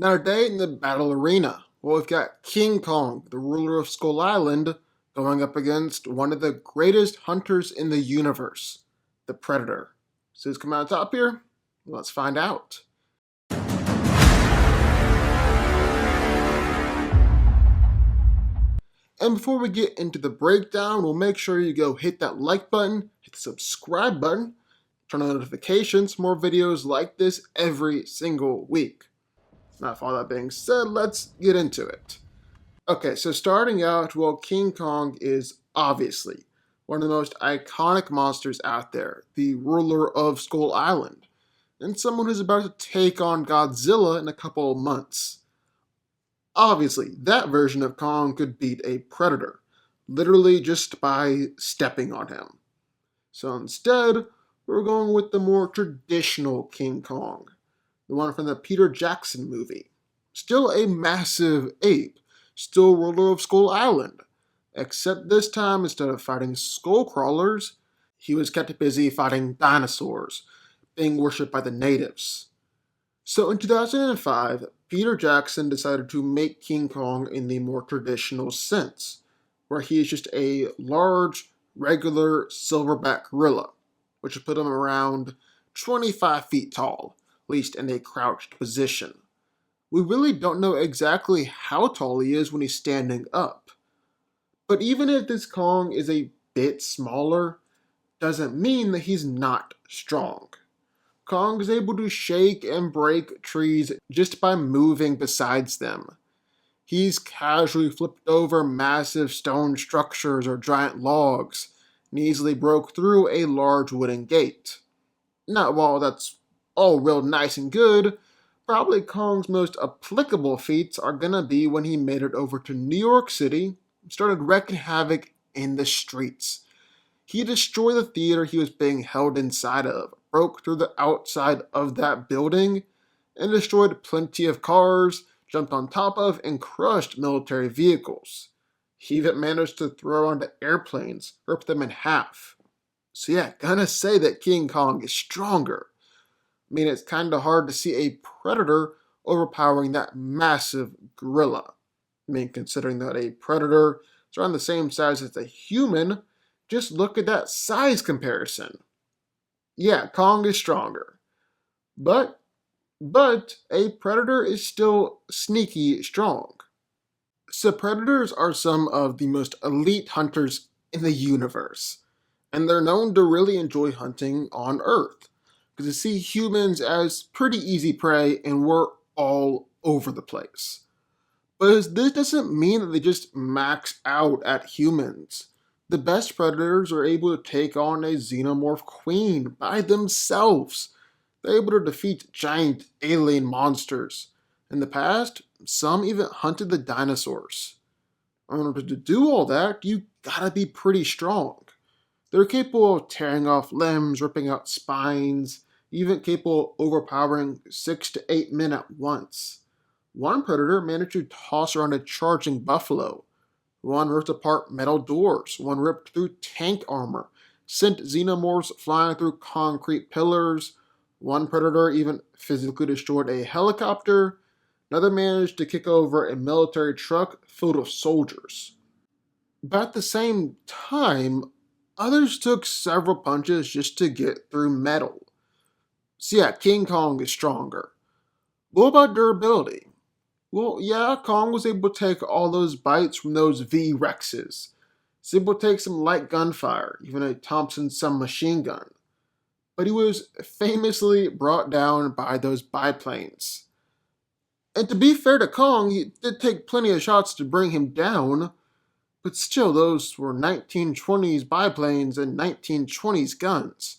Now today in the battle arena, well, we've got King Kong, the ruler of Skull Island, going up against one of the greatest hunters in the universe, the Predator. So who's coming out top here? Let's find out. And before we get into the breakdown, we'll make sure you go hit that like button, hit the subscribe button, turn on notifications for more videos like this every single week. Now, with all that being said, let's get into it. Okay, so starting out, well, King Kong is obviously one of the most iconic monsters out there, the ruler of Skull Island, and someone who's about to take on Godzilla in a couple of months. Obviously, that version of Kong could beat a Predator, literally just by stepping on him. So instead, we're going with the more traditional King Kong, the one from the Peter Jackson movie. Still a massive ape, still ruler of Skull Island, except this time instead of fighting skull crawlers, he was kept busy fighting dinosaurs, being worshipped by the natives. So in 2005, Peter Jackson decided to make King Kong in the more traditional sense, where he is just a large, regular silverback gorilla, which would put him around 25 feet tall, at least in a crouched position. We really don't know exactly how tall he is when he's standing up. But even if this Kong is a bit smaller, doesn't mean that he's not strong. Kong is able to shake and break trees just by moving besides them. He's casually flipped over massive stone structures or giant logs, and easily broke through a large wooden gate. Now, while that's all real nice and good, probably Kong's most applicable feats are gonna be when he made it over to New York City and started wreaking havoc in the streets. He destroyed the theater he was being held inside of, broke through the outside of that building, and destroyed plenty of cars, jumped on top of, and crushed military vehicles. He even managed to throw onto airplanes, rip them in half. So yeah, gonna say that King Kong is stronger. I mean, it's kinda hard to see a predator overpowering that massive gorilla. I mean, considering that a predator is around the same size as a human, just look at that size comparison. Yeah, Kong is stronger. But a predator is still sneaky strong. So predators are some of the most elite hunters in the universe, and they're known to really enjoy hunting on Earth, because they see humans as pretty easy prey and we're all over the place. But this doesn't mean that they just max out at humans. The best predators are able to take on a xenomorph queen by themselves. They're able to defeat giant alien monsters. In the past, some even hunted the dinosaurs. In order to do all that, you gotta be pretty strong. They're capable of tearing off limbs, ripping out spines, even capable of overpowering 6 to 8 men at once. One predator managed to toss around a charging buffalo. One ripped apart metal doors, one ripped through tank armor, sent xenomorphs flying through concrete pillars, one predator even physically destroyed a helicopter, another managed to kick over a military truck filled with soldiers. But at the same time, others took several punches just to get through metal. So yeah, King Kong is stronger. What about durability? Well, yeah, Kong was able to take all those bites from those V-Rexes. He's able to take some light gunfire, even a Thompson submachine gun. But he was famously brought down by those biplanes. And to be fair to Kong, he did take plenty of shots to bring him down, but still, those were 1920s biplanes and 1920s guns.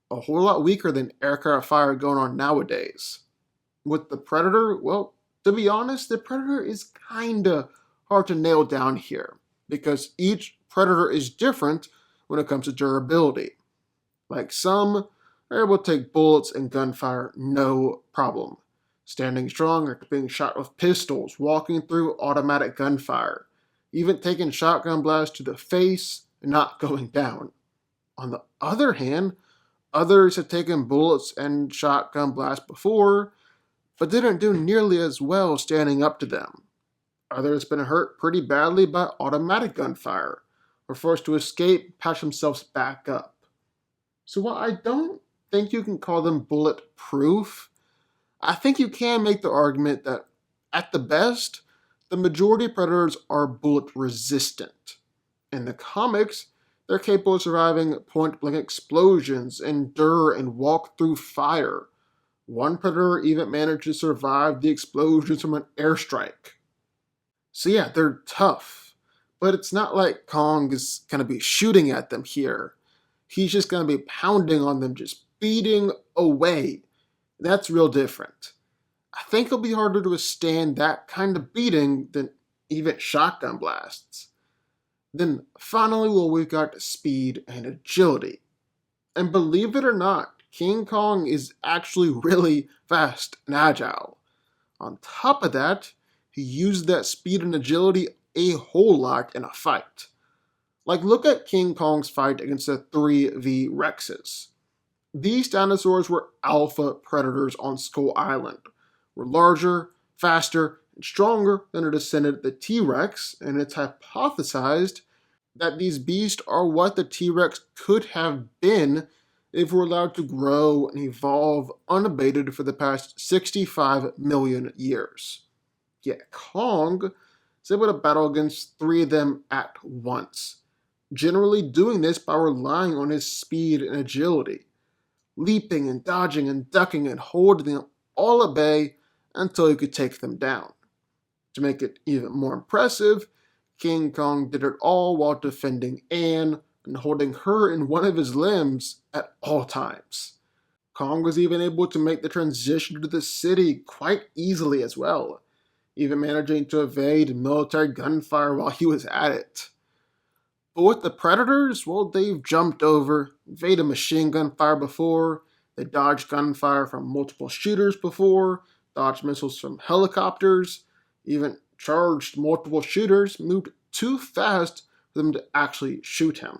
A whole lot weaker than aircraft fire going on nowadays. With the Predator, well, to be honest, the Predator is kinda hard to nail down here, because each Predator is different when it comes to durability. Like some are able to take bullets and gunfire no problem, standing strong after being shot with pistols, walking through automatic gunfire, even taking shotgun blasts to the face and not going down. On the other hand, others have taken bullets and shotgun blasts before, but didn't do nearly as well standing up to them. Others been hurt pretty badly by automatic gunfire, or forced to escape, patch themselves back up. So while I don't think you can call them bulletproof, I think you can make the argument that, at the best, the majority of predators are bullet resistant. In the comics, they're capable of surviving point blank explosions, endure, and walk through fire. One predator even managed to survive the explosions from an airstrike. So yeah, they're tough, but it's not like Kong is going to be shooting at them here. He's just going to be pounding on them, just beating away. That's real different. I think it'll be harder to withstand that kind of beating than even shotgun blasts. Then finally, well, we've got speed and agility. And believe it or not, King Kong is actually really fast and agile. On top of that, he used that speed and agility a whole lot in a fight. Like, look at King Kong's fight against the 3V Rexes. These dinosaurs were alpha predators on Skull Island, were larger, faster, and stronger than a descendant of the T-Rex, and it's hypothesized that these beasts are what the T-Rex could have been if we're allowed to grow and evolve unabated for the past 65 million years. Yet Kong is able to battle against 3 of them at once, generally doing this by relying on his speed and agility, leaping and dodging and ducking and holding them all at bay until he could take them down. To make it even more impressive, King Kong did it all while defending Anne and holding her in one of his limbs at all times. Kong was even able to make the transition to the city quite easily as well, even managing to evade military gunfire while he was at it. But with the Predators, well, they've jumped over, evaded machine gun fire before, they dodged gunfire from multiple shooters before, dodged missiles from helicopters, even charged multiple shooters, moved too fast for them to actually shoot him.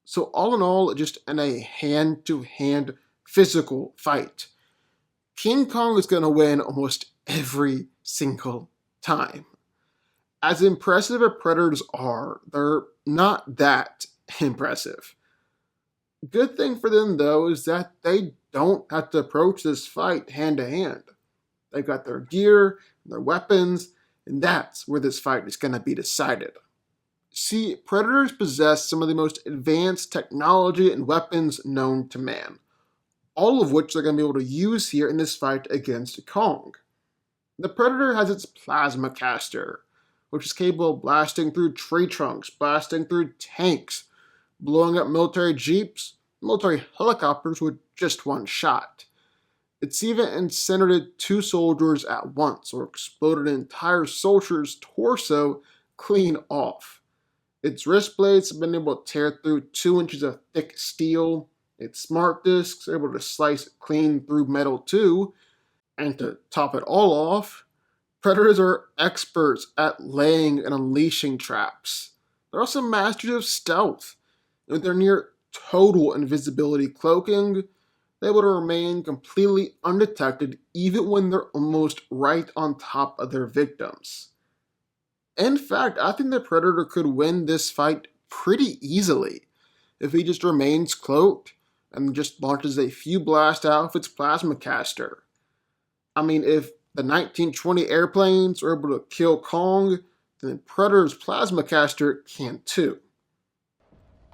So all in all, just in a hand-to-hand physical fight, King Kong is going to win almost every single time. As impressive as predators are, they're not that impressive. Good thing for them, though, is that they don't have to approach this fight hand-to-hand. They've got their gear, their weapons, and that's where this fight is going to be decided. See, predators possess some of the most advanced technology and weapons known to man, all of which they're going to be able to use here in this fight against Kong. The predator has its plasma caster, which is capable of blasting through tree trunks, blasting through tanks, blowing up military jeeps, military helicopters with just one shot. It's even incinerated 2 soldiers at once, or exploded an entire soldier's torso clean off. Its wrist blades have been able to tear through 2 inches of thick steel. Its smart discs are able to slice clean through metal too. And to top it all off, predators are experts at laying and unleashing traps. They're also masters of stealth. With their near total invisibility cloaking, they're able to remain completely undetected even when they're almost right on top of their victims. In fact, I think the Predator could win this fight pretty easily if he just remains cloaked and just launches a few blasts out of its plasma caster. I mean, if the 1920 airplanes are able to kill Kong, then Predator's plasma caster can too.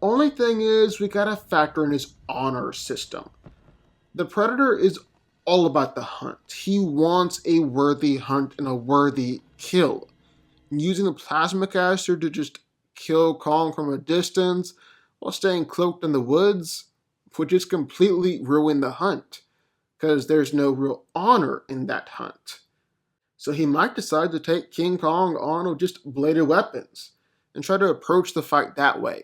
Only thing is, we gotta factor in his honor system. The Predator is all about the hunt. He wants a worthy hunt and a worthy kill. Using the plasma caster to just kill Kong from a distance while staying cloaked in the woods would just completely ruin the hunt, because there's no real honor in that hunt. So he might decide to take King Kong on with just bladed weapons and try to approach the fight that way.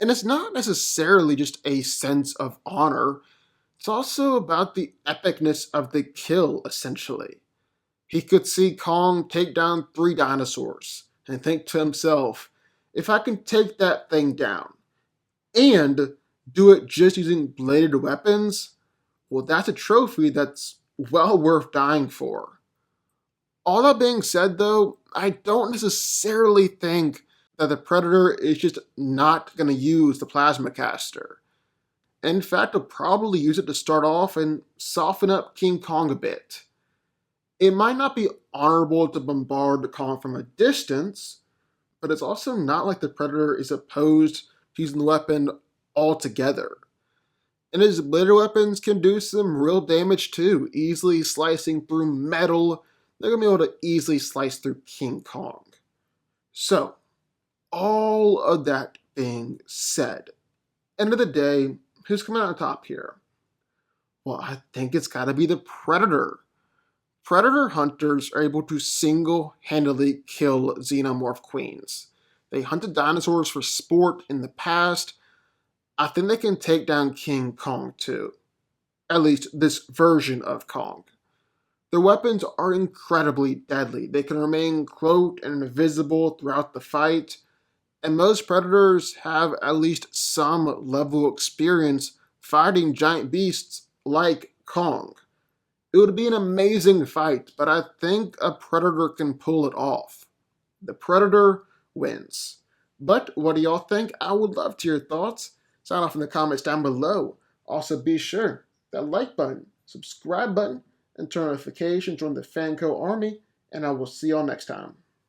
And it's not necessarily just a sense of honor, it's also about the epicness of the kill, essentially. He could see Kong take down 3 dinosaurs and think to himself, if I can take that thing down and do it just using bladed weapons, well, that's a trophy that's well worth dying for. All that being said, though, I don't necessarily think that the Predator is just not going to use the Plasma Caster. In fact, he'll probably use it to start off and soften up King Kong a bit. It might not be honorable to bombard the Kong from a distance, but it's also not like the Predator is opposed to using the weapon altogether. And his later weapons can do some real damage too, easily slicing through metal. They're going to be able to easily slice through King Kong. So, all of that being said, end of the day, who's coming out on top here? Well, I think it's got to be the Predator. Predator hunters are able to single-handedly kill xenomorph queens. They hunted dinosaurs for sport in the past. I think they can take down King Kong too. At least this version of Kong. Their weapons are incredibly deadly. They can remain cloaked and invisible throughout the fight, and most predators have at least some level of experience fighting giant beasts like Kong. It would be an amazing fight, but I think a predator can pull it off. The Predator wins. But what do y'all think? I would love to hear your thoughts. Sound off in the comments down below. Also be sure that like button, subscribe button, and turn notifications, join the DanCo army, and I will see y'all next time.